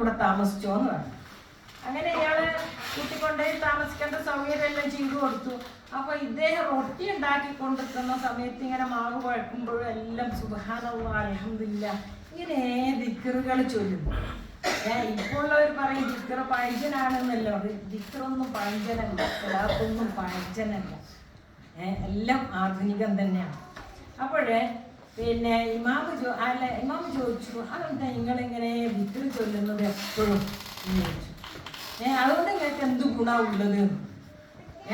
കൂടെ താമസിച്ചോന്ന് പറഞ്ഞു. അങ്ങനെ ഇയാള് കൂട്ടിക്കൊണ്ടുപോയി താമസിക്കേണ്ട സൗകര്യമെല്ലാം ചെയ്തു കൊടുത്തു. അപ്പൊ ഇദ്ദേഹം റൊട്ടി ഉണ്ടാക്കി കൊണ്ടിരിക്കുന്ന സമയത്ത് ഇങ്ങനെ മാവ് കുഴക്കുമ്പോഴും എല്ലാം സുബ്ഹാനല്ലാഹ് അൽഹംദുലില്ലാഹ് ഇങ്ങനെ ദിക്റുകൾ ചൊല്ലുന്നു. ഇപ്പോൾ ഉള്ളവർ പറയും ദിക്റ് പഴഞ്ചനാണെന്നല്ലോ. ദിക്റൊന്നും പഴഞ്ചനല്ല, സ്വലാത്തൊന്നും പഴഞ്ചനല്ല, എല്ലാം ആധുനികം തന്നെയാണ്. അപ്പോഴേ പിന്നെ ഇമാമ് ചോദിച്ചു, അതെന്താ നിങ്ങളിങ്ങനെ ദിക്റ് ചൊല്ലുന്നത് എപ്പോഴും ചോദിച്ചു. അതുകൊണ്ട് നിങ്ങൾക്ക് എന്ത് ഗുണമുള്ളത്?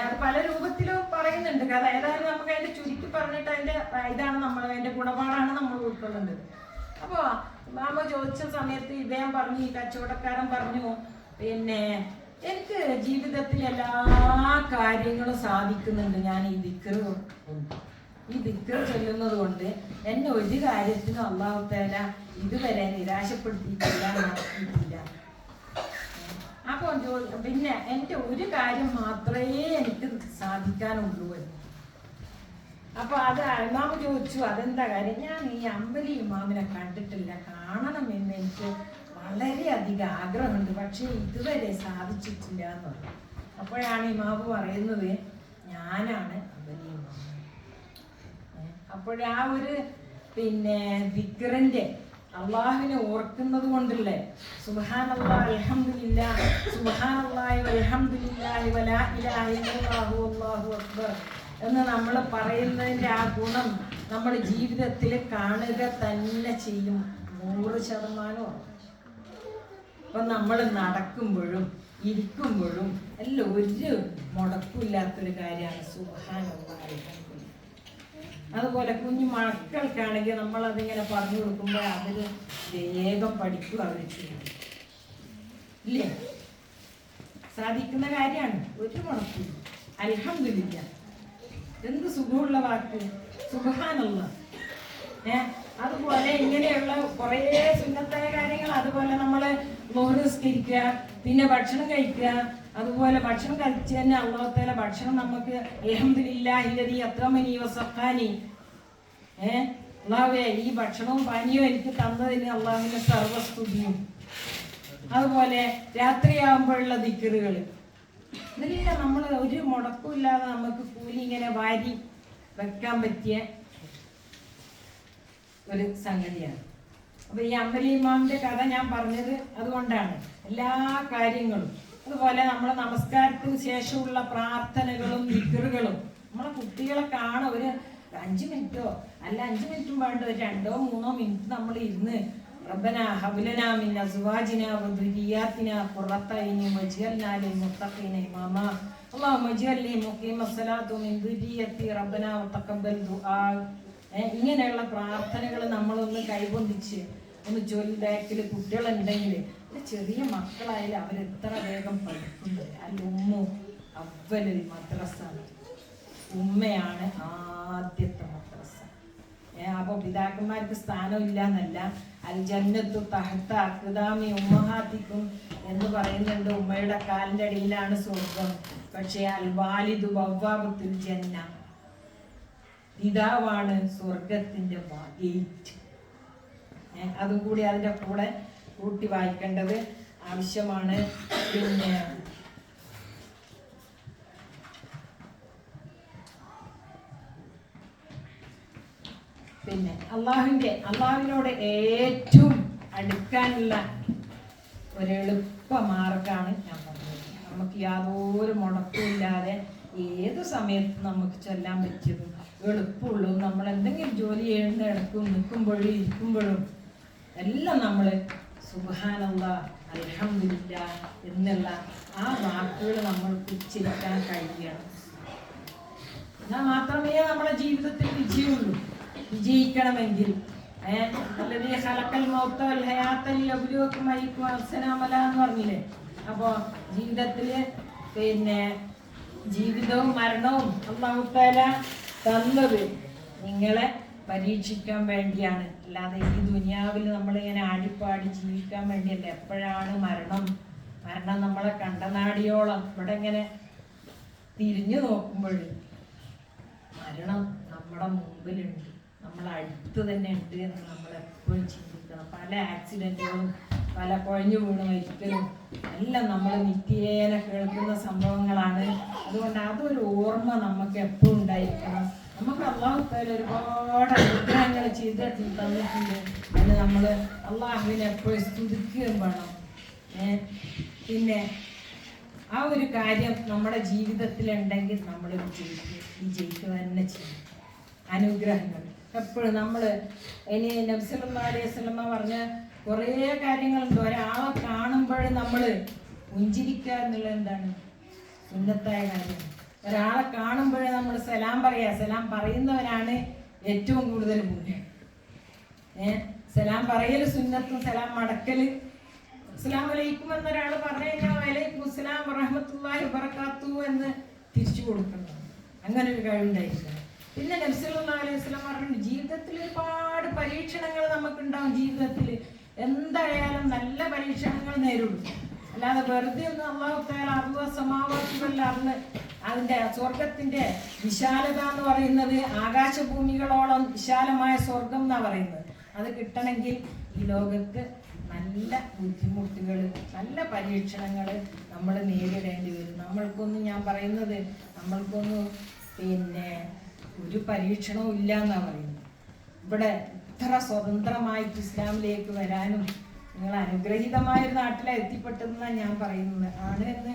അത് പല രൂപത്തിലും പറയുന്നുണ്ട് കഥ. ഏതായാലും നമുക്ക് അതിന്റെ ചുരുക്കി പറഞ്ഞിട്ട് അതിന്റെ ഇതാണ് നമ്മൾ അതിന്റെ ഗുണപാടാണ് നമ്മൾ ഉൾക്കൊള്ളുന്നത്. അപ്പോൾ മാമ ചോദിച്ച സമയത്ത് ഇദ്ദേഹം പറഞ്ഞു, ഈ കച്ചവടക്കാരൻ പറഞ്ഞു, പിന്നെ എനിക്ക് ജീവിതത്തിൽ എല്ലാ കാര്യങ്ങളും സാധിക്കുന്നുണ്ട് ഞാൻ ഈ ദിക്റ് ചൊല്ലുന്നത് കൊണ്ട്. എന്നെ ഒരു കാര്യത്തിനും അല്ലാഹു തആല ഇതുവരെ നിരാശപ്പെടുത്തിയിട്ടില്ല, നടത്തിയിട്ടില്ല. അപ്പോൾ പിന്നെ എൻ്റെ ഒരു കാര്യം മാത്രമേ എനിക്ക് സാധിക്കാനുള്ളൂ. അപ്പൊ അത് ഇമാമ് ചോദിച്ചു, അതെന്താ കാര്യം? ഞാൻ ഈ അമ്പലി ഇമാമിനെ കണ്ടിട്ടില്ല, കാണണമെന്ന് എനിക്ക് വളരെയധികം ആഗ്രഹമുണ്ട്, പക്ഷെ ഇതുവരെ സാധിച്ചിട്ടില്ല എന്ന് പറഞ്ഞു. അപ്പോഴാണ് ഇമാമ് പറയുന്നത്, ഞാനാണ് അമ്പലി ഇമാം. അപ്പോഴാ ഒരു പിന്നെ ദിക്റിന്റെ അള്ളാഹുവിനെ ഓർക്കുന്നത് കൊണ്ടല്ലേ സുബ്ഹാനല്ലാഹി അൽഹംദുലില്ലാഹ് സുബ്ഹാനല്ലാഹി വൽഹംദുലില്ലാഹി വലാ ഇലാഹ ഇല്ലല്ലാഹു വല്ലാഹു അക്ബർ എന്ന് നമ്മൾ പറയുന്നതിൻ്റെ ആ ഗുണം നമ്മൾ ജീവിതത്തിൽ കാണുക തന്നെ ചെയ്യും, 100%. അപ്പം നമ്മൾ നടക്കുമ്പോഴും ഇരിക്കുമ്പോഴും എല്ലാം ഒരു മുടക്കില്ലാത്തൊരു കാര്യമാണ് സുബ്ഹാനല്ലാഹി അൽഹംദുലില്ലാഹ്. അതുപോലെ കുഞ്ഞു മക്കൾക്കാണെങ്കിൽ നമ്മളതിങ്ങനെ പറഞ്ഞു കൊടുക്കുമ്പോൾ അതിൽ വേഗം പഠിക്കും, അവർ ചെയ്യും. ഇല്ലേ? സാധിക്കുന്ന കാര്യമാണ്, ഒരു മുടക്കില്ല. അൽഹംദുലില്ലാഹ് എന്ത് സുഖമുള്ള വാക്ക്, സുബ്ഹാനല്ലാഹ്. അതുപോലെ ഇങ്ങനെയുള്ള കുറേ സുന്നത്തായ കാര്യങ്ങൾ. അതുപോലെ നമ്മൾ നോറ് നിസ്കരിക്കുക, പിന്നെ ഭക്ഷണം കഴിക്കുക. അതുപോലെ ഭക്ഷണം കഴിച്ച് തന്നെ അല്ലാഹു തആല ഭക്ഷണം നമുക്ക് അൽഹംദുലില്ലാഹി ലദീ അത്അമനി വസഖാനി, അല്ലാഹുവേ ഈ ഭക്ഷണവും പാനീയവും എനിക്ക് തന്നതിന് അല്ലാഹുവിന്റെ സർവസ്തുതിയും. അതുപോലെ രാത്രിയാകുമ്പോഴുള്ള ദിക്റുകൾ, ഇതെല്ലാം നമ്മൾ ഒരു മുടക്കും ഇല്ലാതെ നമുക്ക് കൂലി ഇങ്ങനെ വാരി വെക്കാൻ പറ്റിയ ഒരു സംഗതിയാണ്. അപ്പൊ ഈ അമ്പലി ഇമാമിന്റെ കഥ ഞാൻ പറഞ്ഞത് അതുകൊണ്ടാണ്. എല്ലാ കാര്യങ്ങളും അതുപോലെ നമ്മളെ നമസ്കാരത്തിന് ശേഷമുള്ള പ്രാർത്ഥനകളും ദിക്റുകളും നമ്മളെ കുട്ടികളെ കാണാൻ ഒരു 5 മിനിറ്റോ അല്ല 5 മിനിറ്റും വേണ്ട, ഒരു 2-3 മിനിറ്റ് നമ്മൾ ഇരുന്ന് റബ്ബനാ ഹബ്ലനാ മിൻ അസ്വാജിനാ വദുരിയാത്തിനാ ഖുറത്ത അയ്നി വജ്അൽനാ ലിൽ മുത്തഖീന ഇമാമാ അല്ലാഹുമ്മ വജ്അൽനി മുഖീമസ്സലാത്തു മിൻ ദുരിയത്തി റബ്ബനാ വതഖബ്ബൽ ദുആ. ഇങ്ങനെയുള്ള പ്രാർത്ഥനകൾ നമ്മളൊന്ന് കൈകൊണ്ടിച്ച് ഒന്ന് ചൊല്ലി ബാക്കിൽ കുട്ടികളുണ്ടെങ്കിൽ, ചെറിയ മക്കളായാലും അവരെത്ര വേഗം പഠിക്കുന്നത്. അല്ല ഉമ്മു അവലൊരു മദ്രസ, ഉമ്മയാണ് ആദ്യത്തെ മദ്രസ. അപ്പൊ പിതാക്കന്മാർക്ക് സ്ഥാനം ഇല്ല എന്നല്ല, അൽ ജന്നത്തു തഹ്ത അഖ്ദാമി ഉമ്മഹാത്തിക്കും എന്ന് പറയുന്നുണ്ട്. ഉമ്മയുടെ കാലിന്റെ അടിയിലാണ് സ്വർഗം. പക്ഷെ അൽ വാലിദു ബവ്വാബത്തുൽ ജന്ന, പിതാവാണ് സ്വർഗത്തിന്റെ ഗേറ്റ്. അതും കൂടി അതിന്റെ കൂടെ കൂട്ടി വായിക്കേണ്ടത് ആവശ്യമാണ്. പിന്നെ അള്ളാഹുവിനോട് ഏറ്റവും അടുക്കാനുള്ള ഒരു എളുപ്പ മാർഗമാണ് ഞാൻ പറഞ്ഞത്. നമുക്ക് യാതൊരു മുടക്കമില്ലാതെ ഏത് സമയത്ത് നമുക്ക് ചൊല്ലാൻ പറ്റിയതും എളുപ്പമുള്ളൂ. നമ്മൾ എന്തെങ്കിലും ജോലി ചെയ്യുന്ന ഇടക്കും നിൽക്കുമ്പോഴും ഇരിക്കുമ്പോഴും എല്ലാം നമ്മൾ സുബ്ഹാനല്ലാഹ് അൽഹംദുലില്ലാഹ് എന്നുള്ള ആ വാക്കുകൾ നമ്മൾക്ക് ഉച്ചരിക്കാൻ കഴിയണം. എന്നാൽ മാത്രമേ നമ്മുടെ ജീവിതത്തിൽ വിജയിക്കണമെങ്കിൽ എന്ന് പറഞ്ഞില്ലേ. അപ്പോൾ ജീവിതത്തില് പിന്നെ ജീവിതവും മരണവും അല്ലാഹു തആല തന്നത് നിങ്ങളെ പരീക്ഷിക്കാൻ വേണ്ടിയാണ്. അല്ലാതെ ഈ ദുനിയാവിൽ നമ്മളിങ്ങനെ ആടിപ്പാടി ജീവിക്കാൻ വേണ്ടിയല്ല. എപ്പോഴാണ് മരണം നമ്മളെ കണ്ടനാടിയോളം ഇവിടെ ഇങ്ങനെ തിരിഞ്ഞു നോക്കുമ്പോൾ മരണം നമ്മുടെ മുമ്പിലുണ്ട്, നമ്മളെ അടുത്ത് തന്നെ ഉണ്ട് എന്ന് നമ്മൾ എപ്പോഴും ചിന്തിക്കണം. പല ആക്സിഡൻറ്റുകളും പല കുഴഞ്ഞു വീണ് മരിക്കലും എല്ലാം നമ്മൾ നിത്യേന കേൾക്കുന്ന സംഭവങ്ങളാണ്. അതുകൊണ്ട് അതൊരു ഓർമ്മ നമുക്ക് എപ്പോഴും ഉണ്ടായിരിക്കണം. നമുക്ക് അള്ളാഹു തആല ഒരുപാട് അനുഗ്രഹങ്ങൾ ചെയ്ത് തന്നിട്ടുണ്ട്. അതിന് നമ്മൾ അള്ളാഹുവിനെ എപ്പോഴും സ്തുതിക്കുകയും വേണം. പിന്നെ ആ ഒരു കാര്യം നമ്മുടെ ജീവിതത്തിലുണ്ടെങ്കിൽ നമ്മൾ വിജയിക്കുക തന്നെ ചെയ്യും. അനുഗ്രഹങ്ങൾ എപ്പോഴും നമ്മൾ ഇനി നബി സല്ലല്ലാഹു അലൈഹി വസല്ലമ പറഞ്ഞ കുറേ കാര്യങ്ങളുണ്ട്. ഒരാളെ കാണുമ്പോൾ നമ്മൾ പുഞ്ചിരിക്കുക എന്നുള്ളത് എന്താണ് സുന്നത്തായ കാര്യം. ഒരാളെ കാണുമ്പോൾ നമ്മൾ സലാം പറയുക. സലാം പറയുന്നവരാണ് ഏറ്റവും കൂടുതൽ പുണ്യം. സലാം പറയൽ സുന്നത്തും സലാം മടക്കൽ. അസ്സലാമു അലൈക്കും എന്നൊരാൾ പറഞ്ഞു കഴിഞ്ഞാൽ വലൈക്കും അസ്സലാം വറഹ്മത്തുള്ളാഹി വബറകാതുഹു എന്ന് തിരിച്ചു കൊടുക്കണം. അങ്ങനെ ഒരു കഴിവുണ്ടായിരിക്കണം. പിന്നെ നബി സല്ലല്ലാഹു അലൈഹി വസല്ലം പറഞ്ഞു ജീവിതത്തിൽ ഒരുപാട് പരീക്ഷണങ്ങൾ നമുക്കുണ്ടാവും. ജീവിതത്തിൽ എന്തായാലും നല്ല പരീക്ഷണങ്ങൾ നേരിടും. അല്ലാതെ വെറുതെ ഒന്നും അല്ലാഹു തആല അർള സമാവാതി വൽ അർള് അതിൻ്റെ സ്വർഗത്തിൻ്റെ വിശാലത എന്ന് പറയുന്നത് ആകാശഭൂമികളോളം വിശാലമായ സ്വർഗം എന്നാണ് പറയുന്നത്. അത് കിട്ടണമെങ്കിൽ ഈ ലോകത്ത് നല്ല ബുദ്ധിമുട്ടുകൾ, നല്ല പരീക്ഷണങ്ങൾ നമ്മൾ നേരിടേണ്ടി വരും. നമ്മൾക്കൊന്നും, ഞാൻ പറയുന്നത് നമ്മൾക്കൊന്നും പിന്നെ ഒരു പരീക്ഷണവും ഇല്ല എന്നാണ് പറയുന്നത്. ഇവിടെ ഇത്ര സ്വതന്ത്രമായിട്ട് ഇസ്ലാമിലേക്ക് വരാനും നിങ്ങൾ അനുഗ്രഹീതമായൊരു നാട്ടിലാണ് എത്തിപ്പെട്ടതെന്നാണ് ഞാൻ പറയുന്നത്. ആണ് എന്ന്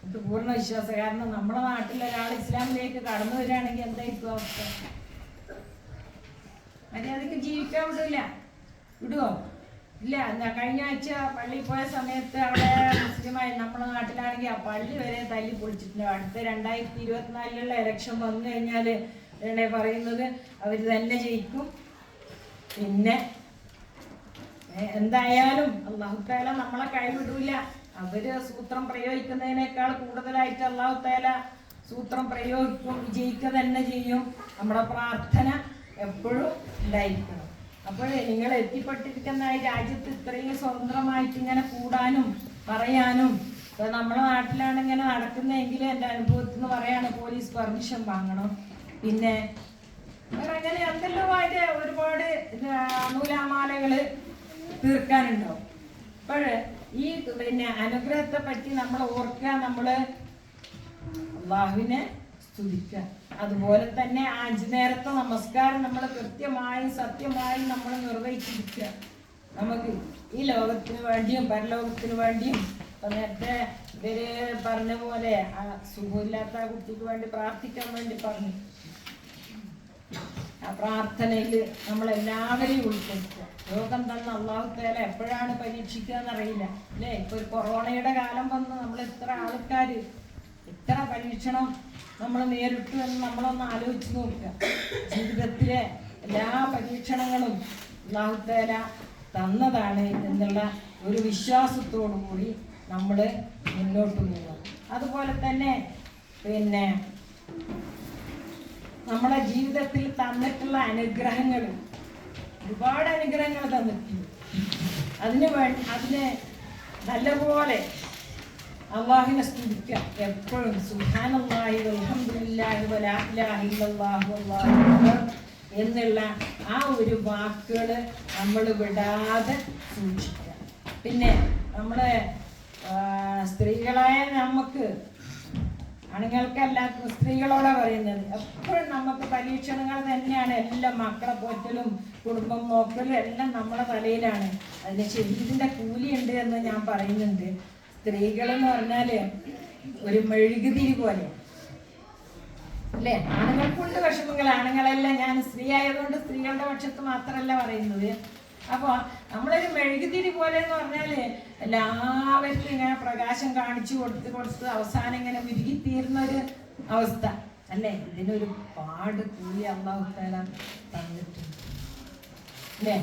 എനിക്ക് പൂർണ്ണ വിശ്വാസം. കാരണം നമ്മുടെ നാട്ടിൽ ഒരാൾ ഇസ്ലാമിലേക്ക് കടന്നു വരികയാണെങ്കിൽ എന്തായിരിക്കും അവസ്ഥ? മര്യാദക്ക് ജീവിക്കാൻ വിടുവോ? ഇല്ല. കഴിഞ്ഞ ആഴ്ച പള്ളിയിൽ പോയ സമയത്ത് അവിടെ മുസ്ലിമായി നമ്മുടെ നാട്ടിലാണെങ്കിൽ ആ പള്ളി വരെ തല്ലി പൊളിച്ചിട്ടുണ്ട്. അടുത്ത 2024 ഇലക്ഷൻ വന്നു കഴിഞ്ഞാൽ പറയുന്നത് അവർ തന്നെ ജയിക്കും. പിന്നെ എന്തായാലും അല്ലാഹു തആല നമ്മളെ കൈവിടൂല. അവര് സൂത്രം പ്രയോഗിക്കുന്നതിനേക്കാൾ കൂടുതലായിട്ട് അല്ലാഹു തആല സൂത്രം പ്രയോഗിക്കും, വിജയിക്കുക തന്നെ ചെയ്യും. നമ്മുടെ പ്രാർത്ഥന എപ്പോഴും ഉണ്ടായിരിക്കണം. അപ്പോൾ നിങ്ങൾ എത്തിപ്പെട്ടിരിക്കുന്ന ഈ രാജ്യത്ത് ഇത്രയും സ്വതന്ത്രമായിട്ട് ഇങ്ങനെ കൂടാനും പറയാനും, ഇപ്പൊ നമ്മുടെ നാട്ടിലാണ് ഇങ്ങനെ നടക്കുന്നതെങ്കിൽ എൻ്റെ അനുഭവത്തിൽ നിന്ന് പറയാണ് പോലീസ് പെർമിഷൻ വാങ്ങണം. പിന്നെ അങ്ങനെ എന്തെല്ലോ അതിൻ്റെ ഒരുപാട് നൂലാമാലകൾ തീർക്കാനുണ്ടാവും. അപ്പോൾ ഈ പിന്നെ അനുഗ്രഹത്തെ പറ്റി നമ്മൾ ഓർക്കുക, നമ്മൾ അള്ളാഹുവിനെ സ്തുതിക്കുക. അതുപോലെ തന്നെ 5 നേരത്തെ നമസ്കാരം നമ്മൾ കൃത്യമായി സത്യമായി നമ്മൾ നിർവഹിച്ചിരിക്കുക. നമുക്ക് ഈ ലോകത്തിന് വേണ്ടിയും പരലോകത്തിന് വേണ്ടിയും, ഇപ്പം നേരത്തെ ഇവര് പറഞ്ഞ പോലെ ആ സുഖമില്ലാത്ത ആ കുട്ടിക്ക് വേണ്ടി പ്രാർത്ഥിക്കാൻ വേണ്ടി പറഞ്ഞു. ആ പ്രാർത്ഥനയിൽ നമ്മളെല്ലാവരെയും ഉൾപ്പെടുത്തുക. രോഗം തന്ന അല്ലാഹു തആല എപ്പോഴാണ് പരീക്ഷിക്കുക എന്നറിയില്ല അല്ലേ? ഇപ്പൊ ഒരു കൊറോണയുടെ കാലം വന്ന് നമ്മൾ എത്ര ആൾക്കാർ എത്ര പരീക്ഷണം നമ്മൾ നേരിട്ടു എന്ന് നമ്മളൊന്ന് ആലോചിച്ച് നോക്കുക. ജീവിതത്തിലെ എല്ലാ പരീക്ഷണങ്ങളും അല്ലാഹു തആല തന്നതാണ് എന്നുള്ള ഒരു വിശ്വാസത്തോടു കൂടി നമ്മൾ മുന്നോട്ട് പോകുക. അതുപോലെ തന്നെ പിന്നെ നമ്മുടെ ജീവിതത്തിൽ തന്നിട്ടുള്ള അനുഗ്രഹങ്ങൾ, ഒരുപാട് അനുഗ്രഹങ്ങൾ തന്നിട്ടുണ്ട്. അതിന് നല്ലപോലെ അള്ളാഹിനെ സ്തുതിക്കുക എപ്പോഴും. സുബ്ഹാനല്ലാഹി വൽഹംദുലില്ലാഹി വലാ ഇലാഹ ഇല്ലല്ലാഹു വല്ലാഹു അക്ബർ എന്നുള്ള ആ ഒരു വാക്കുകൾ നമ്മൾ വിടാതെ സൂക്ഷിക്കുക. പിന്നെ നമ്മുടെ സ്ത്രീകളായ നമുക്ക്, ആണുങ്ങൾക്കല്ല സ്ത്രീകളോടെ പറയുന്നത്, എപ്പോഴും നമുക്ക് പരീക്ഷണങ്ങൾ തന്നെയാണ്. എല്ലാം മക്കളെ പോറ്റലും കുടുംബം നോക്കലും എല്ലാം നമ്മുടെ തലയിലാണ്. അതിന് ശരീരത്തിൻ്റെ കൂലിയുണ്ട് എന്ന് ഞാൻ പറയുന്നുണ്ട്. സ്ത്രീകളെന്ന് പറഞ്ഞാല് ഒരു മെഴുകുതിരി പോലെ അല്ലേ? ആണുങ്ങൾക്കുണ്ട് വിഷമങ്ങൾ. ആണുങ്ങളെല്ലാം, ഞാൻ സ്ത്രീ ആയതുകൊണ്ട് സ്ത്രീകളുടെ പക്ഷത്ത് മാത്രമല്ല പറയുന്നത്. അപ്പോൾ നമ്മളൊരു മെഴുകുതിരി പോലെ എന്ന് പറഞ്ഞാൽ എല്ലാവർക്കും ഇങ്ങനെ പ്രകാശം കാണിച്ചു കൊടുത്ത് അവസാനം ഇങ്ങനെ ഉരുകിത്തീരുന്നൊരു അവസ്ഥ അല്ലേ? ഇതിനൊരു പാട് കൂലി അല്ലാഹു തആല തന്നിട്ടുണ്ട് അല്ലേ?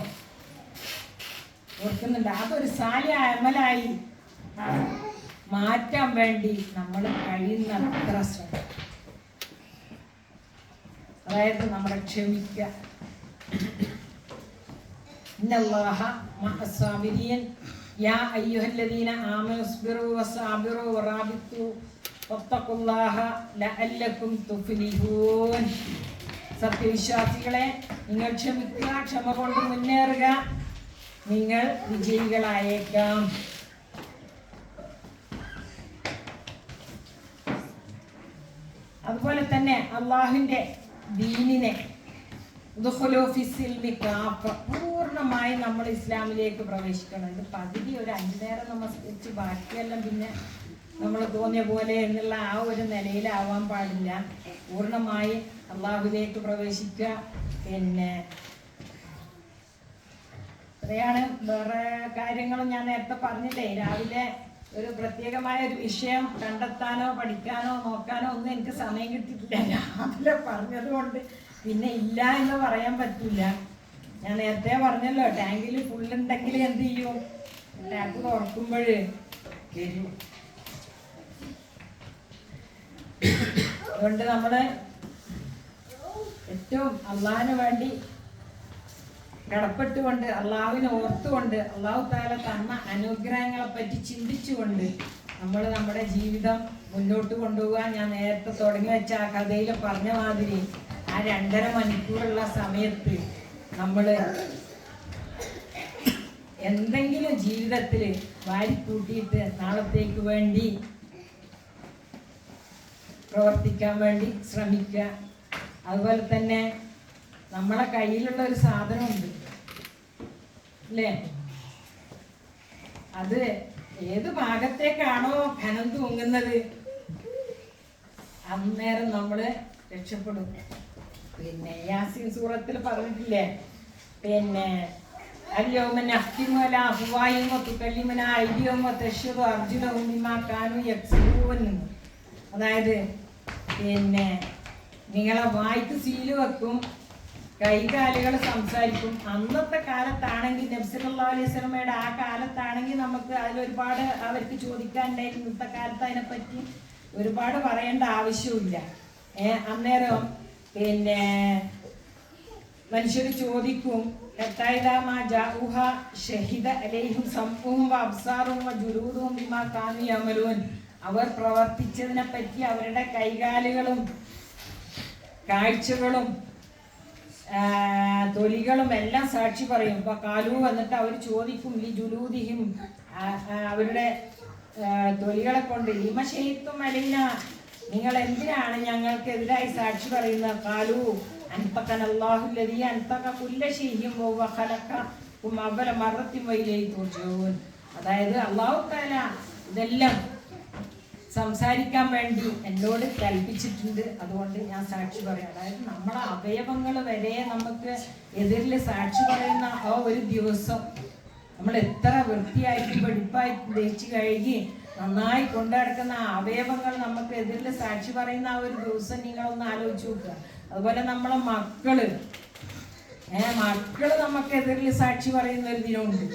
ഓർക്കുന്നുണ്ട്? അതൊരു സാലിഹ അമലായി മാറ്റാൻ വേണ്ടി നമ്മൾ കഴിയുന്നത്ര ശ്രദ്ധ, അതായത് നമ്മളെ ക്ഷമിക്കുക. ഇന്നല്ലാഹ മഅസ്സാബിരീൻ യാ അയ്യുഹല്ലദീന ആമനു ഇസ്ബിറൂ വസാബിറൂ വറാബിത്തു വത്തഖുല്ലാഹ ലഅല്ലക്കും തുഫ്ലിഹൂൻ. സത്യവിശ്വാസികളെ, നിങ്ങൾ ക്ഷമിക്കുക, ക്ഷമ കൊണ്ട് മുന്നേറുക. നിങ്ങൾ വിജയികളായേക്കാം. അതുപോലെ തന്നെ അള്ളാഹുവിൻ്റെ ദീനിനെ പൂർണ്ണമായി നമ്മൾ ഇസ്ലാമിലേക്ക് പ്രവേശിക്കണം. ഇത് പകുതി ഒരു 5 നേരം നമസ്കരിച്ച് ബാക്കിയെല്ലാം പിന്നെ നമ്മൾ തോന്നിയ പോലെ എന്നുള്ള ആ ഒരു നിലയിലാവാൻ പാടില്ല. പൂർണ്ണമായി അള്ളാഹുവിലേക്ക് പ്രവേശിക്കുക. പിന്നെ അത്രയാണ്. വേറെ കാര്യങ്ങളും ഞാൻ നേരത്തെ പറഞ്ഞില്ലേ, രാവിലെ ഒരു പ്രത്യേകമായ ഒരു വിഷയം കണ്ടെത്താനോ പഠിക്കാനോ നോക്കാനോ ഒന്നും എനിക്ക് സമയം കിട്ടിയിട്ടില്ല. രാവിലെ പറഞ്ഞത് കൊണ്ട് പിന്നെ ഇല്ല എന്ന് പറയാൻ പറ്റില്ല. ഞാൻ നേരത്തെ പറഞ്ഞല്ലോ, ടാങ്കിൽ ഫുള്ളുണ്ടെങ്കിൽ എന്ത് ചെയ്യും, ടാങ്ക് തുറക്കുമ്പോൾ വരും. അതുകൊണ്ട് നമ്മൾ ഏറ്റവും അള്ളാഹിന് വേണ്ടി കടപ്പെട്ടുകൊണ്ട്, അള്ളാഹുവിനെ ഓർത്തുകൊണ്ട്, അള്ളാഹു താല തന്ന അനുഗ്രഹങ്ങളെ പറ്റി ചിന്തിച്ചുകൊണ്ട് നമ്മൾ നമ്മുടെ ജീവിതം മുന്നോട്ട് കൊണ്ടുപോകാൻ ഞാൻ നേരത്തെ തുടങ്ങി വെച്ച ആ കഥയിൽ പറഞ്ഞ മാതിരി ആ 2.5 മണിക്കൂറുള്ള സമയത്ത് നമ്മൾ എന്തെങ്കിലും ജീവിതത്തിൽ വാരിക്കൂട്ടിയിട്ട് നാളത്തേക്ക് വേണ്ടി പ്രവർത്തിക്കാൻ വേണ്ടി ശ്രമിക്കുക. അതുപോലെ തന്നെ നമ്മളെ കയ്യിലുള്ള ഒരു സാധനമുണ്ട് അല്ലേ, അത് ഏത് ഭാഗത്തേക്കാണോ ഖനം തൂങ്ങുന്നത് അന്നേരം നമ്മൾ രക്ഷപ്പെടും. പിന്നെ യാസീൻ സൂറത്തിൽ പറഞ്ഞിട്ടില്ലേ, പിന്നെ അതായത് പിന്നെ നിങ്ങളെ വായ്ക്ക് സീല് വെക്കും, കൈകാലുകൾ സംസാരിക്കും. അന്നത്തെ കാലത്താണെങ്കിൽ നബി സല്ലല്ലാഹു അലൈഹി വസല്ലമയുടെ ആ കാലത്താണെങ്കിൽ നമുക്ക് അതിലൊരുപാട് അവർക്ക് ചോദിക്കാനുണ്ടായിരുന്നു. ഇന്നത്തെ കാലത്ത് അതിനെപ്പറ്റി ഒരുപാട് പറയേണ്ട ആവശ്യമില്ല. അന്നേരം പിന്നെ മനുഷ്യർ ചോദിക്കും, അവർ പ്രവർത്തിച്ചതിനെ പറ്റി അവരുടെ കൈകാലുകളും കാഴ്ചകളും തൊലികളും എല്ലാം സാക്ഷി പറയും. അപ്പൊ കാലു വന്നിട്ട് അവർ ചോദിക്കും, ഈ ജുലൂദിഹിം, അവരുടെ തൊലികളെ കൊണ്ട്, ലിമശഹിത്തും അലൈന, നിങ്ങൾ എന്തിനാണ് ഞങ്ങൾക്കെതിരായി സാക്ഷി പറയുന്നത്? കാലു അൻതഖന അല്ലാഹുല്ലദീ അൻതഖ കുല്ല ശൈഇൻ വഹുവ ഖലഖകും അവല മറത്തിൻ വഇലൈഹി തുർജഊൻ. അതായത് അല്ലാഹു തആല ഇതെല്ലാം സംസാരിക്കാൻ വേണ്ടി എന്നോട് കൽപ്പിച്ചിട്ടുണ്ട്, അതുകൊണ്ട് ഞാൻ സാക്ഷി പറയാം. അതായത് നമ്മളെ അവയവങ്ങൾ വരെ നമുക്ക് എതിരിൽ സാക്ഷി പറയുന്ന ആ ഒരു ദിവസം നമ്മൾ എത്ര വൃത്തിയായിട്ടും വെടിപ്പായിട്ടും തേച്ച് കഴുകി നന്നായി കൊണ്ടുനടക്കുന്ന അവയവങ്ങൾ നമുക്ക് എതിരിൽ സാക്ഷി പറയുന്ന ആ ഒരു ദിവസം നിങ്ങളൊന്ന് ആലോചിച്ച് നോക്കുക. അതുപോലെ നമ്മളെ മക്കള് നമുക്ക് എതിരിൽ സാക്ഷി പറയുന്ന ഒരു ദിനമുണ്ട്.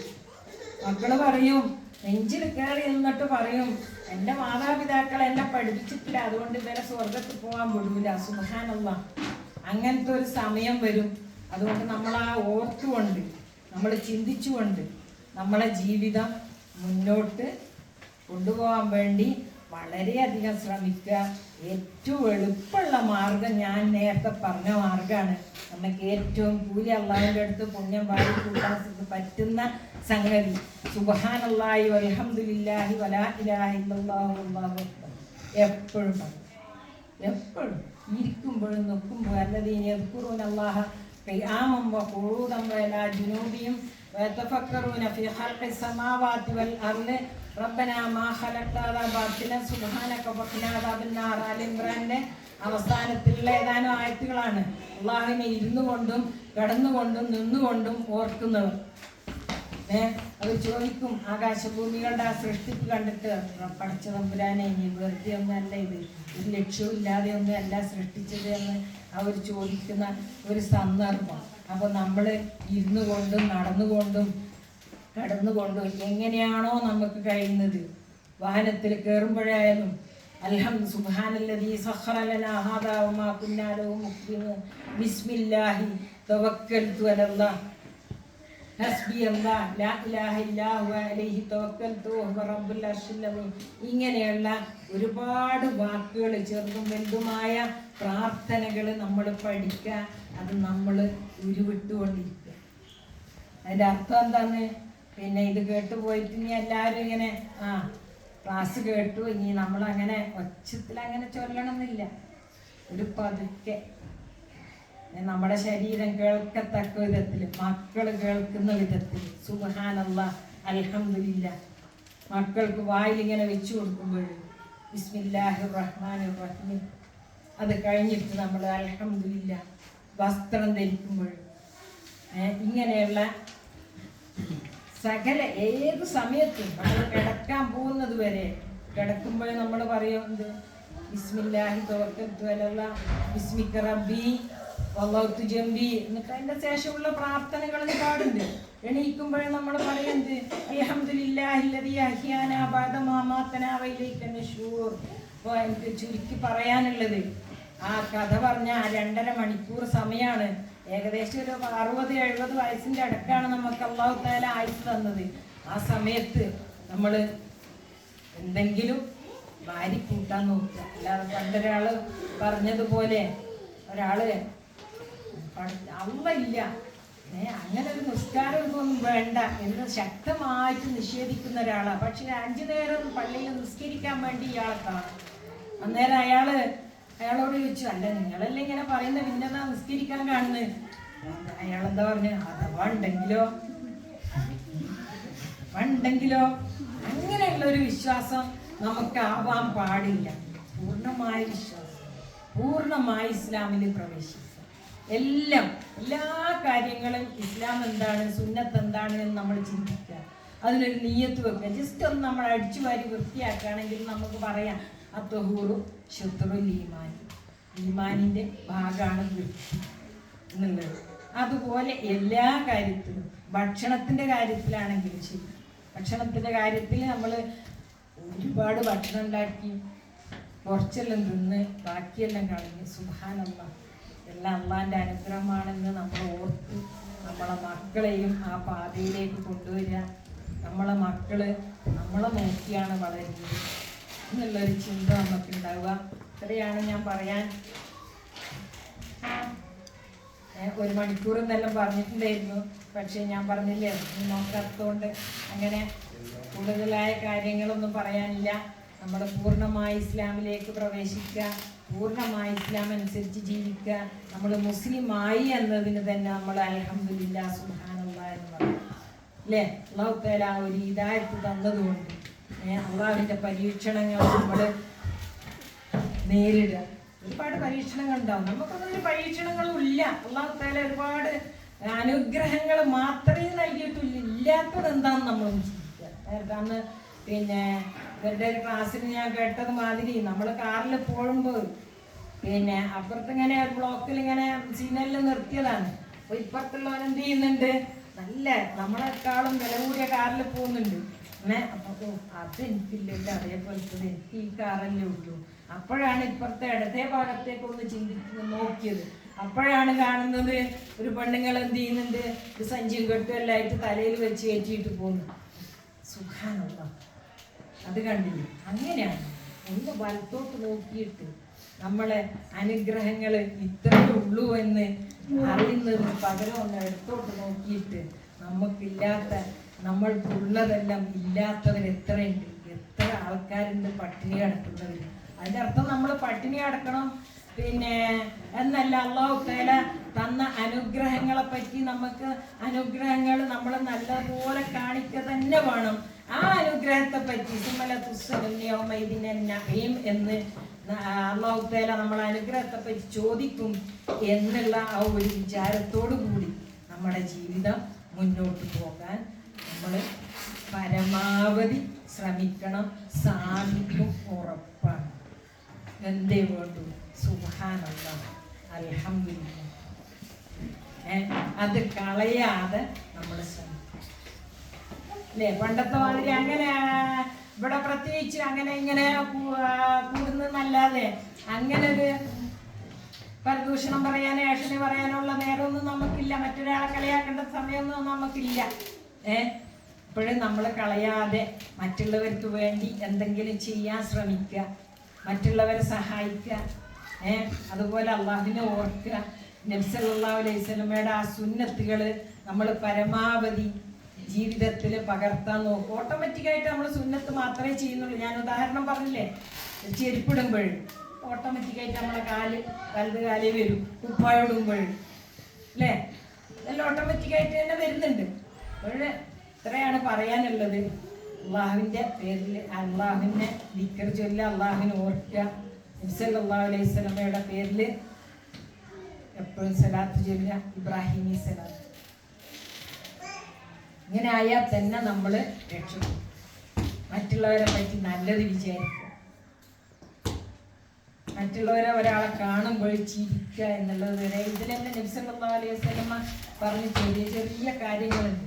മക്കള് പറയും, നെഞ്ചിൽ കയറി നിന്നിട്ട് പറയും, എൻ്റെ മാതാപിതാക്കൾ എന്നെ പഠിപ്പിച്ചിട്ടില്ല, അതുകൊണ്ട് ഇവരെ സ്വർഗത്തിൽ പോകാൻ വിടൂല. സുബ്ഹാനല്ലാഹ്, അങ്ങനത്തെ ഒരു സമയം വരും. അതുകൊണ്ട് നമ്മൾ ആ ഓർത്തുകൊണ്ട്, നമ്മൾ ചിന്തിച്ചുകൊണ്ട് നമ്മളെ ജീവിതം മുന്നോട്ട് കൊണ്ടുപോകാൻ വേണ്ടി വളരെയധികം ശ്രമിക്കുക. ഏറ്റവും എളുപ്പമുള്ള മാർഗം ഞാൻ നേരത്തെ പറഞ്ഞ മാർഗമാണ്. നമുക്ക് ഏറ്റവും കൂലി അള്ളാഹുവിൻ്റെ അടുത്ത് പുണ്യം വാരി കൂട്ടാൻ പറ്റുന്ന സംഗതി സുബ്ഹാനല്ലാഹി വൽഹംദുലില്ലാഹി വലാ ഇലാഹ ഇല്ലല്ലാഹു വല്ലാഹു അക്ബർ എപ്പോഴും പറയും. എപ്പോഴും ഇരിക്കുമ്പോഴും നിൽക്കുമ്പോഴും അല്ലദീന യദ്കുറൂനല്ലാഹ ഖിയാമൻ വഖുഊദൻ വഅലാ ജുനൂബിഹിം വയതഫക്കറൂന ഫീ ഖൽഖിസ് സമാവാതി വൽ അർളി റബ്ബനാ മാ ഖലഖ്ത ഹാദാ ബാതിലൻ സുബ്ഹാനക വഖിനാ അദാബന്നാർ. ആൽ ഇംറാന്റെ അവസാനത്തിലുള്ള ഏതാനും ആയത്തുകളാണ്. അള്ളാഹുവിനെ ഇരുന്നു കൊണ്ടും കിടന്നുകൊണ്ടും നിന്നുകൊണ്ടും ഓർക്കുന്നവർ അവർ ചോദിക്കും, ആകാശഭൂമികളുടെ ആ സൃഷ്ടിപ്പ് കണ്ടിട്ട്, പടച്ച തമ്പുരാനെ ഇനി വെറുതെ ഒന്നല്ല, ഇത് ഒരു ലക്ഷ്യവും ഇല്ലാതെ ഒന്നും അല്ല സൃഷ്ടിച്ചത് എന്ന് അവർ ചോദിക്കുന്ന ഒരു സന്ദർഭം. അപ്പോൾ നമ്മൾ ഇരുന്നു കൊണ്ടും നടന്നുകൊണ്ടും കടന്നുകൊണ്ടും എങ്ങനെയാണോ നമുക്ക് കഴിയുന്നത്, വാഹനത്തിൽ കയറുമ്പോഴായാലും അൽഹംദു സുബ്ഹാനല്ലദീ സഖറ ലനാ ഹാദാ വമാ കുന്നാ ലഹു മുഖ്രിനീൻ ബിസ്മില്ലാഹി തവക്കൽതു അലല്ലാഹ് ഹസ്ബി അല്ലാഹ് ലാ ഇലാഹ ഇല്ലാ ഹുവ അലൈഹി തവക്കൽതു വഹുവ റബ്ബുൽ അർശിൽ അദീം. ഇങ്ങനെയുള്ള ഒരുപാട് വാക്കുകൾ, ചെറുതും വലുതുമായ പ്രാർത്ഥനകൾ നമ്മൾ പഠിക്കുക. അത് നമ്മൾ ഉരുവിട്ടുകൊണ്ടിരിക്കുക. അതിൻ്റെ അർത്ഥം എന്താന്ന് പിന്നെ ഇത് കേട്ട് പോയിട്ട് ഇനി എല്ലാവരും ഇങ്ങനെ ക്ലാസ് കേട്ടു ഇനി നമ്മളങ്ങനെ ഒച്ചത്തിൽ അങ്ങനെ ചൊല്ലണമെന്നില്ല. ഒരു പതുക്കെ നമ്മുടെ ശരീരം കേൾക്കത്തക്ക വിധത്തിൽ, മക്കൾ കേൾക്കുന്ന വിധത്തിൽ സുബ്ഹാനല്ലാഹ് അൽഹംദുലില്ലാഹ് മക്കൾക്ക് വായിലിങ്ങനെ വെച്ചു കൊടുക്കുമ്പോൾ ബിസ്മില്ലാഹിർ റഹ്മാനിർ റഹീം, അത് കഴിഞ്ഞിട്ട് നമ്മൾ അൽഹംദുലില്ലാഹ് വസ്ത്രം ധരിക്കുമ്പോൾ ഇങ്ങനെയുള്ള സകല ഏത് സമയത്തും നമ്മൾ കിടക്കാൻ പോകുന്നത് വരെ കിടക്കുമ്പോൾ നമ്മൾ പറയുന്നത് ബിസ്മില്ലാഹി തവക്കൽതു അലല്ലാഹ് ബിസ്മിക റബ്ബി വല്ലൗതു ജംബി എന്നിട്ട് അതിൻ്റെ ശേഷമുള്ള പ്രാർത്ഥനകൾ ഒരുപാടുണ്ട്. എണീക്കുമ്പോഴേ നമ്മൾ പറയുന്നത് അൽഹംദുലില്ലാഹില്ലദീ അഹ്യാനാ ബഅദ മാ മാതനാ വഇലൈക നുശൂർ. അപ്പോൾ എനിക്ക് ചുരുക്കി പറയാനുള്ളത് ആ കഥ പറഞ്ഞ ആ 2.5 മണിക്കൂർ സമയമാണ്. ഏകദേശം ഒരു 60-70 വയസ്സിൻ്റെ അടുക്കാണ് നമുക്ക് അല്ലാഹു തആല ആയുസ് തന്നത്. ആ സമയത്ത് നമ്മൾ എന്തെങ്കിലും വാരി കൂട്ടാൻ നോക്കുക. അല്ലാതെ പണ്ടൊരാൾ പറഞ്ഞതുപോലെ ഒരാള് അള്ളയില്ല അങ്ങനെ ഒരു നിസ്കാരം ഇതൊന്നും വേണ്ട എന്ന് ശക്തമായിട്ട് നിഷേധിക്കുന്ന ഒരാളാണ്. പക്ഷെ 5 നേരം പള്ളിയിൽ നിസ്കരിക്കാൻ വേണ്ടി ഇയാളെ കാണും. അന്നേരം അയാളോട് ചോദിച്ചു, അല്ല നിങ്ങളല്ലേ ഇങ്ങനെ പറയുന്നത്, പിന്നെന്താ നിസ്കരിക്കാൻ കാണുന്നത്? അയാളെന്താ പറഞ്ഞു, അഥവാ ഉണ്ടെങ്കിലോ അങ്ങനെയുള്ള ഒരു വിശ്വാസം നമുക്കാവാൻ പാടില്ല. പൂർണ്ണമായ വിശ്വാസം, പൂർണ്ണമായി ഇസ്ലാമിൽ പ്രവേശിക്കുക. എല്ലാ കാര്യങ്ങളും ഇസ്ലാം എന്താണ്, സുന്നത്ത് എന്താണ് എന്ന് നമ്മൾ ചിന്തിക്കുക. അതിനൊരു നിയ്യത്ത് വെക്കുക. ജസ്റ്റ് ഒന്ന് നമ്മൾ അടിച്ചു വാരി വൃത്തിയാക്കുകയാണെങ്കിൽ നമുക്ക് പറയാം അത്വഹൂറു ശുദ്റുൽ ഈമാൻ, ഈമാനിൻ്റെ ഭാഗമാണ് വൃത്തി എന്നുള്ളത്. അതുപോലെ എല്ലാ കാര്യത്തിലും, ഭക്ഷണത്തിൻ്റെ കാര്യത്തിലാണെങ്കിലും ശരി, ഭക്ഷണത്തിൻ്റെ കാര്യത്തിൽ നമ്മൾ ഒരുപാട് ഭക്ഷണം ഉണ്ടാക്കി കുറച്ചെല്ലാം തിന്ന് ബാക്കിയെല്ലാം കളഞ്ഞ് സുബ്ഹാനല്ലാഹ് എല്ലാം അള്ളാൻ്റെ അനുഗ്രഹമാണെന്ന് നമ്മൾ ഓർത്ത് നമ്മളെ മക്കളെയും ആ പാതയിലേക്ക് കൊണ്ടുവരിക. നമ്മളെ മക്കള് നമ്മളെ നോക്കിയാണ് വളരുന്നത് എന്നുള്ളൊരു ചിന്ത നമുക്കുണ്ടാവുക. ഇത്രയാണ് ഞാൻ പറയാൻ. 1 മണിക്കൂർ എന്നെല്ലാം പറഞ്ഞിട്ടുണ്ടായിരുന്നു. പക്ഷേ ഞാൻ പറഞ്ഞില്ലേ നോക്കാത്തതുകൊണ്ട് അങ്ങനെ കൂടുതലായ കാര്യങ്ങളൊന്നും പറയാനില്ല. നമ്മൾ പൂർണ്ണമായി ഇസ്ലാമിലേക്ക് പ്രവേശിക്കുക, പൂർണ്ണമായി ഇസ്ലാം അനുസരിച്ച് ജീവിക്കുക. നമ്മൾ മുസ്ലിമായി എന്നതിന് തന്നെ നമ്മൾ അൽഹംദുലില്ലാഹ് സുബ്ഹാനല്ലാഹ് എന്ന് പറയും അല്ലേ. അല്ലാഹു തആല ഒരു ഹിദായത്ത് തന്നതുകൊണ്ട് അള്ളാഹുവിൻ്റെ പരീക്ഷണങ്ങൾ നമ്മൾ നേരിടുക. ഒരുപാട് പരീക്ഷണങ്ങൾ ഉണ്ടാവും. നമുക്കൊന്നും പരീക്ഷണങ്ങളും ഇല്ല. അല്ലാഹു തആല ഒരുപാട് അനുഗ്രഹങ്ങൾ മാത്രമേ നൽകിയിട്ടില്ല. ഇല്ലാത്തത് എന്താണെന്ന് നമ്മൾ ചിന്തിക്കുക. അന്ന് പിന്നെ ഇവരുടെ ഒരു ക്ലാസ്സിൽ ഞാൻ കേട്ടത് മാതിരി നമ്മൾ കാറിൽ പോകുമ്പോൾ പിന്നെ അപ്പുറത്തിങ്ങനെ ഒരു ബ്ലോക്കിൽ ഇങ്ങനെ സിഗ്നലിൽ നിർത്തിയതാണ്. അപ്പോൾ ഇപ്പുറത്തുള്ളവരെന്ത് ചെയ്യുന്നുണ്ട്, നല്ല നമ്മളെക്കാളും വില കൂടിയ കാറിൽ പോകുന്നുണ്ട്. അപ്പോൾ അതെനിക്കില്ലല്ലോ, അതേപോലത്തെ എനിക്ക് ഈ കാറല്ലേ ഉള്ളൂ. അപ്പോഴാണ് ഇപ്പുറത്തെ ഇടത്തെ ഭാഗത്തേക്ക് ഒന്ന് നോക്കിയത്. അപ്പോഴാണ് കാണുന്നത് ഒരു പെണ്ണുങ്ങൾ എന്ത് ചെയ്യുന്നുണ്ട്, ഒരു സഞ്ചിയും കെട്ടുമെല്ലായിട്ട് തലയിൽ വെച്ച് കയറ്റിയിട്ട് പോകുന്നു. സുബ്ഹാനല്ലാഹ്, അത് കണ്ടില്ലേ? അങ്ങനെയാണ്. ഒന്ന് വലത്തോട്ട് നോക്കിയിട്ട് നമ്മളെ അനുഗ്രഹങ്ങൾ ഇത്രയേ ഉള്ളൂ എന്ന് അറിയുന്നതിന് പകരം ഒന്ന് ഇടത്തോട്ട് നോക്കിയിട്ട് നമുക്കില്ലാത്ത, നമ്മൾക്കുള്ളതെല്ലാം ഇല്ലാത്തവർ എത്രയുണ്ട്, എത്ര ആൾക്കാരുണ്ട് പട്ടിണി കിടക്കുന്നവർ. അതിൻ്റെ അർത്ഥം നമ്മൾ പട്ടിണി കിടക്കണം പിന്നെ എന്നല്ല. അല്ലാഹു തആല തന്ന അനുഗ്രഹങ്ങളെ പറ്റി നമുക്ക് അനുഗ്രഹങ്ങൾ നമ്മൾ നല്ലപോലെ കാണിക്കുക തന്നെ വേണം. ആ അനുഗ്രഹത്തെ പറ്റി എന്ന് അല്ലാഹു തആല നമ്മളെ അനുഗ്രഹത്തെ പറ്റി ചോദിക്കും എന്നുള്ള ആ ഒരു വിചാരത്തോടു കൂടി നമ്മുടെ ജീവിതം മുന്നോട്ട് പോകാൻ നമ്മൾ പരമാവധി ശ്രമിക്കണം. സാധിക്കും, ഉറപ്പാണ്. എന്തേ വേണ്ടു? സുബ്ഹാനല്ലാഹ് അൽഹംദുലില്ലാഹ്. അത് കളയാതെ നമ്മൾ ശ്രമിക്കണം അല്ലേ? പണ്ടത്തെ മാതിരി അങ്ങനെ ഇവിടെ പ്രത്യേകിച്ച് അങ്ങനെ ഇങ്ങനെ കൂടുന്നതല്ലാതെ അങ്ങനെ ഒരു പരദൂഷണം പറയാനോ ഏഷണി പറയാനുള്ള നേരമൊന്നും നമുക്കില്ല. മറ്റൊരാളെ കളിയാക്കേണ്ട സമയമൊന്നും നമുക്കില്ല. ഇപ്പോഴും നമ്മൾ കളയാതെ മറ്റുള്ളവർക്ക് വേണ്ടി എന്തെങ്കിലും ചെയ്യാൻ ശ്രമിക്കുക, മറ്റുള്ളവരെ സഹായിക്കുക. അതുപോലെ അള്ളാഹുവിനെ ഓർക്കുക, നബി സല്ലല്ലാഹു അലൈഹി വസല്ലമയുടെ ആ സുന്നത്തുകൾ നമ്മൾ പരമാവധി ജീവിതത്തിൽ പകർത്താൻ നോക്കും. ഓട്ടോമാറ്റിക്കായിട്ട് നമ്മൾ സുന്നത്ത് മാത്രമേ ചെയ്യുന്നുള്ളൂ. ഞാൻ ഉദാഹരണം പറഞ്ഞില്ലേ, ചെരുപ്പിടുമ്പോൾ ഓട്ടോമാറ്റിക്കായിട്ട് നമ്മളെ വലത് കാലേ വരും, കുപ്പായോടുമ്പോൾ അല്ലേ, ഇതെല്ലാം ഓട്ടോമാറ്റിക്കായിട്ട് തന്നെ വരുന്നുണ്ട്. അപ്പോൾ ഇത്രയാണ് പറയാനുള്ളത്. അള്ളാഹുവിൻ്റെ പേരിൽ അള്ളാഹുവിനെ ദിക്ർ ചൊല്ലുക, അള്ളാഹുവിനെ ഓർക്കുക, നബി സല്ലല്ലാഹു അലൈഹി വസല്ലമയുടെ പേരിൽ എപ്പോഴും സലാത്ത് ചൊല്ലുക, ഇബ്രാഹിമി സലാത്ത്. ഇങ്ങനെ ആയാൽ തന്നെ നമ്മൾ രക്ഷപ്പെടും. മറ്റുള്ളവരെ പറ്റി നല്ലത് വിചാരിക്കുക, ഒരാളെ കാണുമ്പോൾ ചിരിക്കുക എന്നുള്ളത് വരെ ഇതിൽ തന്നെ നബി സല്ലല്ലാഹു അലൈഹി വസല്ലമ പറഞ്ഞ ചെറിയ ചെറിയ കാര്യങ്ങളുണ്ട്.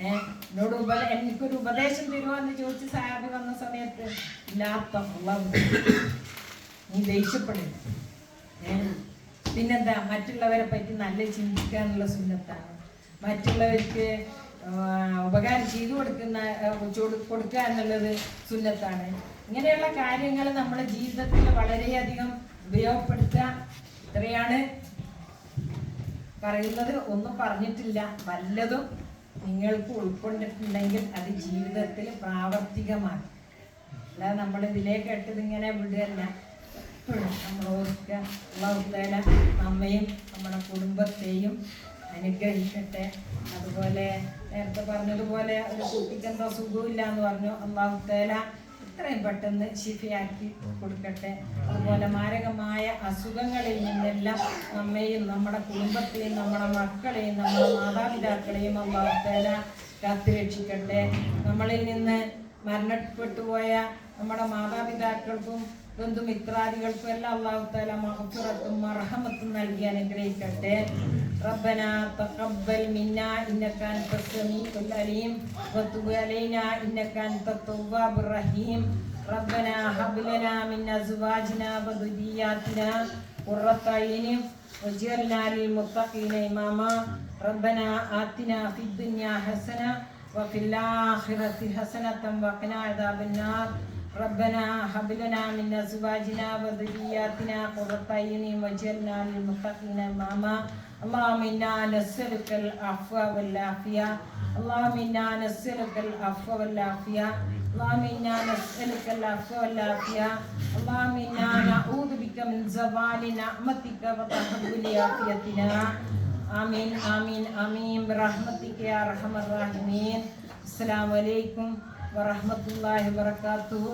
എന്നോട് എനിക്കൊരു ഉപദേശം തരുമോ എന്ന് ചോദിച്ച് സാഹിബ് വന്ന സമയത്ത് ഇല്ലാത്ത നീ ദേഷ്യപ്പെടില്ല. പിന്നെന്താ, മറ്റുള്ളവരെ പറ്റി നല്ല ചിന്തിക്കുക എന്നുള്ള സുന്നത്താണ്. മറ്റുള്ളവർക്ക് ഉപകാരം ചെയ്തു കൊടുക്കുക എന്നുള്ളത് സുന്നത്താണ്. ഇങ്ങനെയുള്ള കാര്യങ്ങൾ നമ്മുടെ ജീവിതത്തിൽ വളരെയധികം ഉപയോഗപ്പെടുത്തുക. ഇത്രയാണ് പറയുന്നത്. ഒന്നും പറഞ്ഞിട്ടില്ല. വല്ലതും നിങ്ങൾക്ക് ഉൾക്കൊണ്ടിട്ടുണ്ടെങ്കിൽ അത് ജീവിതത്തിൽ പ്രാവർത്തികമാണ്. അല്ലാതെ നമ്മൾ ഇതിലേക്ക് ഇട്ടത് ഇങ്ങനെ വിടുകയല്ല. നമ്മൾ ഓർക്കുക, അല്ലാഹു തആല നമ്മയും നമ്മുടെ കുടുംബത്തെയും അനുഗ്രഹിക്കട്ടെ. അതുപോലെ നേരത്തെ പറഞ്ഞതുപോലെ ഒരു കുട്ടിക്ക് എന്തോ സുഖമില്ല എന്ന് പറഞ്ഞു, അല്ലാഹു തആല എത്രയും പെട്ടെന്ന് ശിഫയാക്കി കൊടുക്കട്ടെ. അതുപോലെ മാരകമായ അസുഖങ്ങളിൽ നിന്നെല്ലാം നമ്മെയും നമ്മുടെ കുടുംബത്തെയും നമ്മുടെ മക്കളെയും നമ്മുടെ മാതാപിതാക്കളെയും അല്ലാഹു തആല കാത്തുരക്ഷിക്കട്ടെ. നമ്മളിൽ നിന്ന് മരണപ്പെട്ടുപോയ നമ്മുടെ മാതാപിതാക്കൾക്കും ബന്ധുമിത്രാദികൾക്കും എല്ലാം അല്ലാഹു തആല മഗ്ഫിറത്തും മർഹമത്തും നൽകി അനുഗ്രഹിക്കട്ടെ. ربنا تقبل منا إنك أنت السميع العليم وتب علينا إنك أنت التواب الرحيم. ربنا هب لنا من أزواجنا وذرياتنا قرة أعين واجعلنا للمتقين إماما. ربنا آتنا في الدنيا حسنة وفي الآخرة حسنة وقنا عذاب النار. ربنا هب لنا من أزواجنا وذرياتنا قرة أعين واجعلنا للمتقين إماما. اللهم إنا نسألك العفو والعافية. اللهم إنا نسألك العفو والعافية. اللهم إنا نسألك العفو والعافية. اللهم إنا نعوذ بك من زوال نعمتك وتحول عافيتنا. آمين آمين آمين برحمتك يا أرحم الراحمين. السلام عليكم ورحمة الله وبركاته.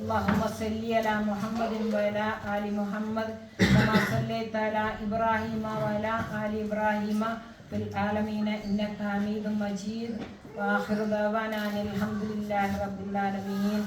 اللهم صل على محمد وعلى آل محمد كما صليت على إبراهيم وعلى آل إبراهيم في العالمين إنك حميد مجيد. وآخر دعوانا أن الحمد لله رب العالمين.